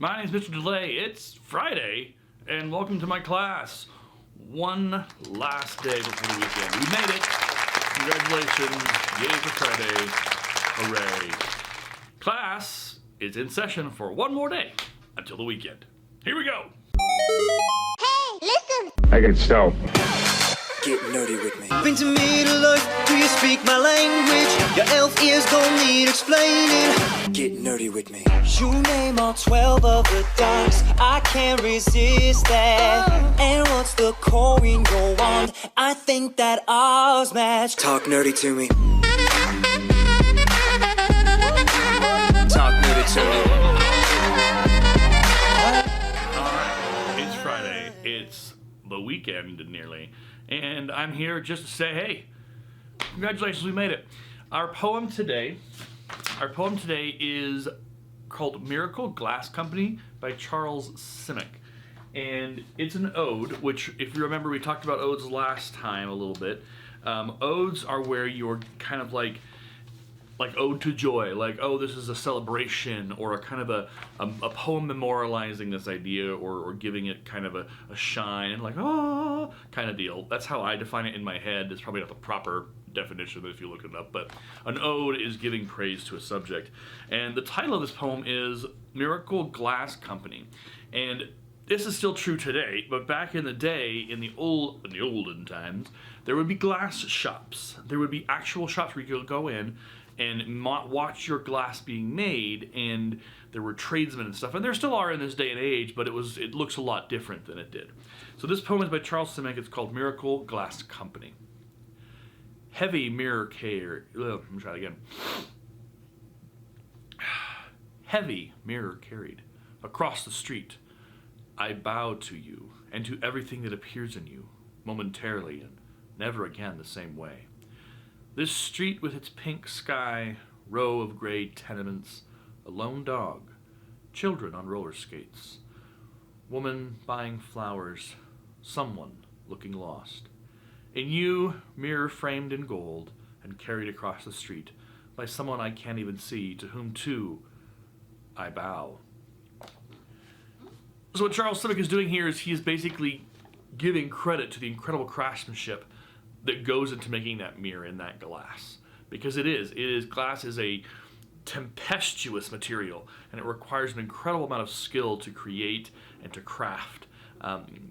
My name is Mr. Delay. It's Friday, and welcome to my class. One last day before the weekend. We made it. Congratulations. Yay for Friday. Hooray. Class is in session for one more day until the weekend. Here we go. Hey, listen. I can stop. Get nerdy with me. Bring to Middle Earth, do you speak my language? Your elf ears don't need explaining. Get nerdy with me. You name all 12 of the dogs, I can't resist that. And what's the going go on? I think that ours match. Talk nerdy to me. Talk nerdy to me. Alright, it's Friday. It's the weekend nearly. And I'm here just to say, hey, congratulations, we made it. Our poem today is called Miracle Glass Company by Charles Simic. And it's an ode, which, if you remember, we talked about odes last time a little bit. Odes are where you're kind of like ode to joy, like, oh, this is a celebration, or a kind of a poem memorializing this idea, or giving it kind of a shine, and like, oh, kind of deal. That's how I define it in my head. It's probably not the proper definition if you look it up, but an ode is giving praise to a subject. And the title of this poem is Miracle Glass Company. And this is still true today, but back in the day, in the olden times, there would be glass shops. There would be actual shops where you could go in and watch your glass being made, and there were tradesmen and stuff, and there still are in this day and age, but it looks a lot different than it did. So this poem is by Charles Simic. It's called Miracle Glass Company. Heavy mirror carried. Let me try it again. Heavy mirror carried across the street, I bow to you and to everything that appears in you, momentarily and never again the same way. This street with its pink sky, row of gray tenements, a lone dog, children on roller skates, woman buying flowers, someone looking lost. In you, mirror framed in gold and carried across the street by someone I can't even see, to whom too I bow. So what Charles Simic is doing here is he is basically giving credit to the incredible craftsmanship that goes into making that mirror in that glass. Because glass is a tempestuous material, and it requires an incredible amount of skill to create and to craft.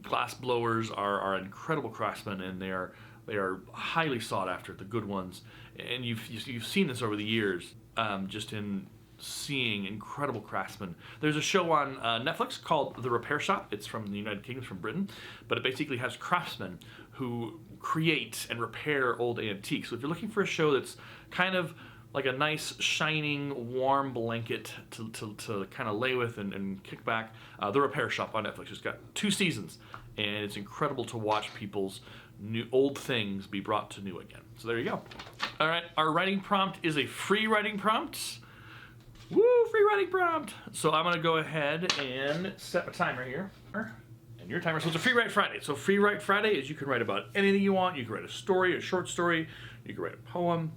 Glass blowers are incredible craftsmen, and they are highly sought after, the good ones. And you've seen this over the years, just in seeing incredible craftsmen. There's a show on Netflix called The Repair Shop. It's from the United Kingdom, from Britain, but it basically has craftsmen who create and repair old antiques. So if you're looking for a show that's kind of like a nice, shining, warm blanket to kind of lay with and kick back, The Repair Shop on Netflix. It's got 2 seasons, and it's incredible to watch people's old things be brought to new again. So there you go. All right, our writing prompt is a free writing prompt. Woo, free writing prompt. So I'm gonna go ahead and set a timer here. And your timer, so it's a free write Friday. So free write Friday is you can write about anything you want. You can write a story, a short story, you can write a poem,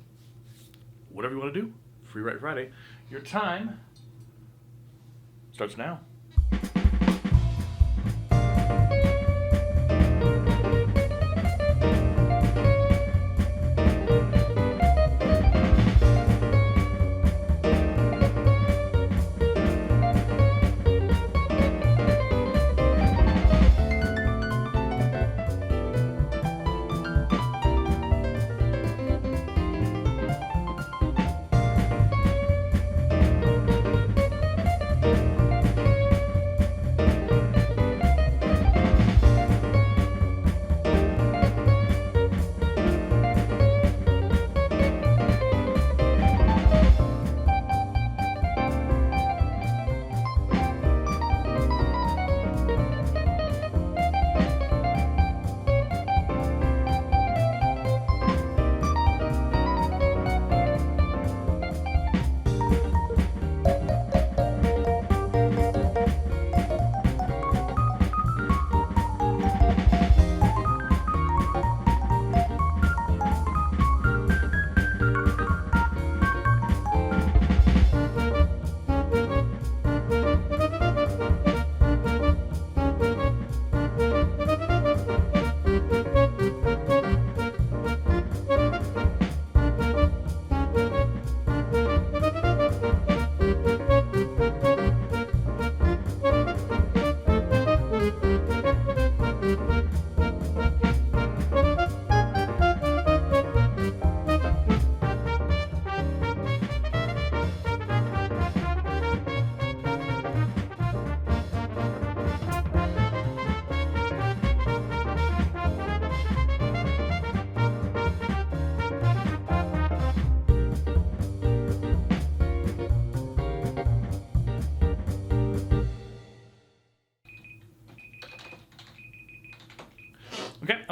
whatever you wanna do. Free write Friday. Your time starts now.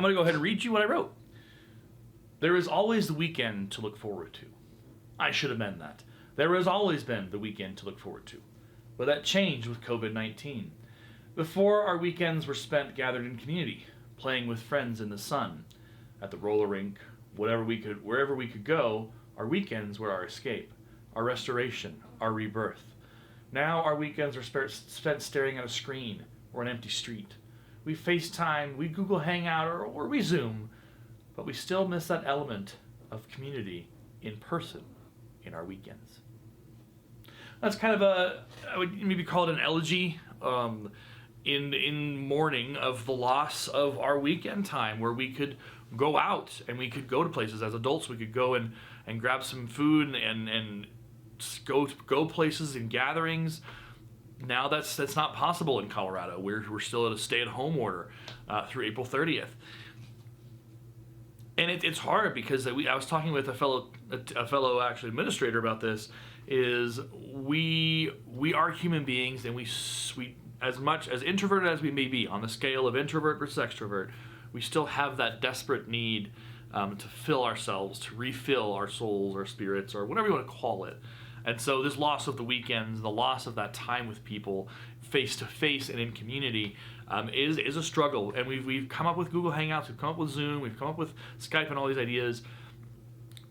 I'm going to go ahead and read you what I wrote. There is always the weekend to look forward to. I should amend that. There has always been the weekend to look forward to. But that changed with COVID-19. Before, our weekends were spent gathered in community, playing with friends in the sun, at the roller rink, wherever we could go. Our weekends were our escape, our restoration, our rebirth. Now our weekends are spent staring at a screen or an empty street. We FaceTime, we Google Hangout, or we Zoom, but we still miss that element of community in person in our weekends. That's kind of I would maybe call it an elegy in mourning of the loss of our weekend time, where we could go out and we could go to places as adults. We could go and grab some food and go places and gatherings. Now that's not possible in Colorado. We're still at a stay-at-home order through April 30th. And it's hard because I was talking with a fellow actually administrator about this. Is we are human beings, and we as much as introverted as we may be on the scale of introvert versus extrovert, we still have that desperate need to fill ourselves, to refill our souls, our spirits, or whatever you want to call it. And so this loss of the weekends, the loss of that time with people, face to face and in community, is a struggle. And we've come up with Google Hangouts, we've come up with Zoom, we've come up with Skype and all these ideas,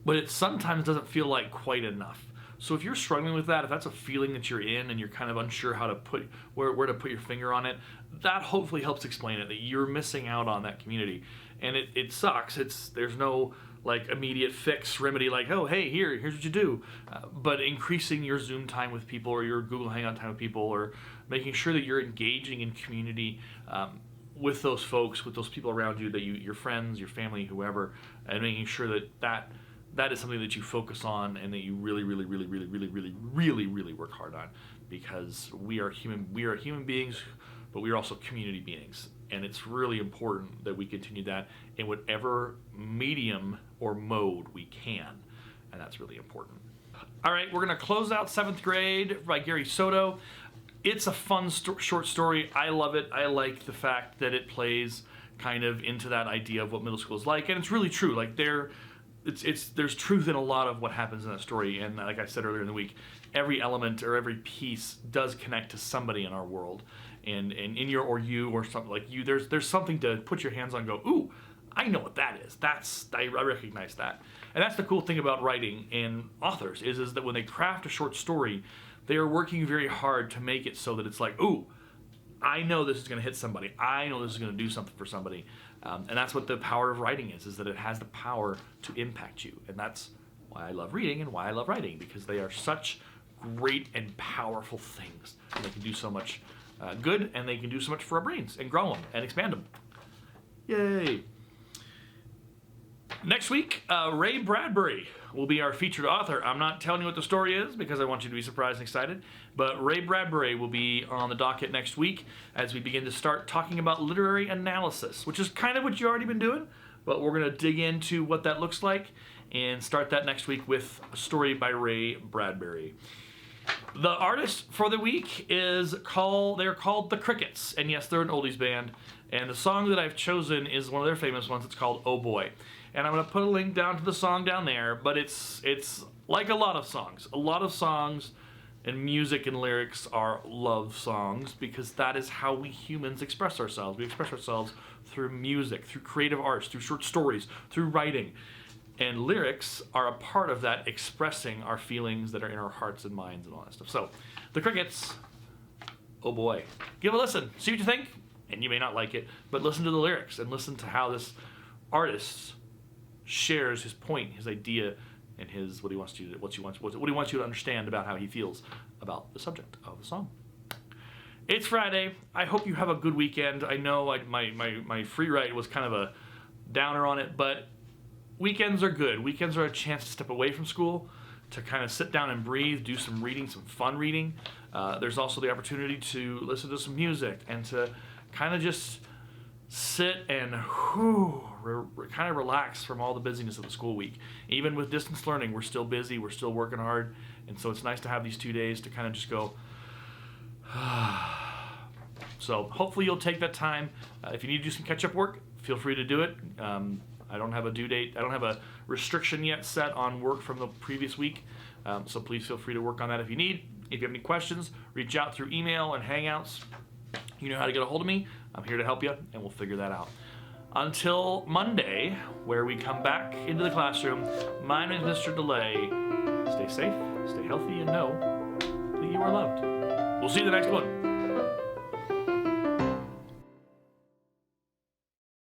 but it sometimes doesn't feel like quite enough. So if you're struggling with that, if that's a feeling that you're in and you're kind of unsure how to put where to put your finger on it, that hopefully helps explain it, that you're missing out on that community. And it sucks. There's no like immediate fix remedy like, oh, hey, here's what you do. But increasing your Zoom time with people, or your Google Hangout time with people, or making sure that you're engaging in community with those folks, with those people around you, that your friends, your family, whoever, and making sure that is something that you focus on and that you really work hard on, because we are human beings, but we are also community beings, and it's really important that we continue that in whatever medium or mode we can, and that's really important. All right, we're going to close out 7th grade by Gary Soto. It's a fun short story. I love it. I like the fact that it plays kind of into that idea of what middle school is like, and it's really true. Like there's truth in a lot of what happens in that story, and like I said earlier in the week, every element or every piece does connect to somebody in our world, and in your or you or something like you. There's something to put your hands on and go, ooh, I know what that is. I recognize that. And that's the cool thing about writing and authors is that when they craft a short story, they are working very hard to make it so that it's like, ooh, I know this is going to hit somebody. I know this is going to do something for somebody. And that's what the power of writing is that it has the power to impact you. And that's why I love reading and why I love writing, because they are such great and powerful things. And they can do so much good, and they can do so much for our brains and grow them and expand them. Yay. Next week, Ray Bradbury will be our featured author. I'm not telling you what the story is because I want you to be surprised and excited, but Ray Bradbury will be on the docket next week as we begin to start talking about literary analysis, which is kind of what you've already been doing, but we're going to dig into what that looks like and start that next week with a story by Ray Bradbury. The artist for the week they're called The Crickets, and yes, they're an oldies band, and the song that I've chosen is one of their famous ones. It's called Oh Boy. And I'm going to put a link down to the song down there, but it's like a lot of songs. A lot of songs and music and lyrics are love songs, because that is how we humans express ourselves. We express ourselves through music, through creative arts, through short stories, through writing. And lyrics are a part of that, expressing our feelings that are in our hearts and minds and all that stuff. So, The Crickets, Oh Boy. Give a listen. See what you think. And you may not like it, but listen to the lyrics and listen to how this artist shares his point, his idea, and what he wants you to understand about how he feels about the subject of the song. It's Friday. I hope you have a good weekend. I know my free write was kind of a downer on it, but weekends are good. Weekends are a chance to step away from school, to kind of sit down and breathe, do some reading, some fun reading. There's also the opportunity to listen to some music and to kind of just sit and kind of relax from all the busyness of the school week. Even with distance learning, we're still busy, we're still working hard, and so it's nice to have these 2 days to kind of just go. So hopefully you'll take that time. If you need to do some catch-up work, feel free to do it. I don't have a due date. I don't have a restriction yet set on work from the previous week. So please feel free to work on that if you need. If you have any questions, reach out through email and Hangouts. You know how to get a hold of me. I'm here to help you, and we'll figure that out. Until Monday, where we come back into the classroom, my name is Mr. Delay. Stay safe, stay healthy, and know that you are loved. We'll see you in the next one.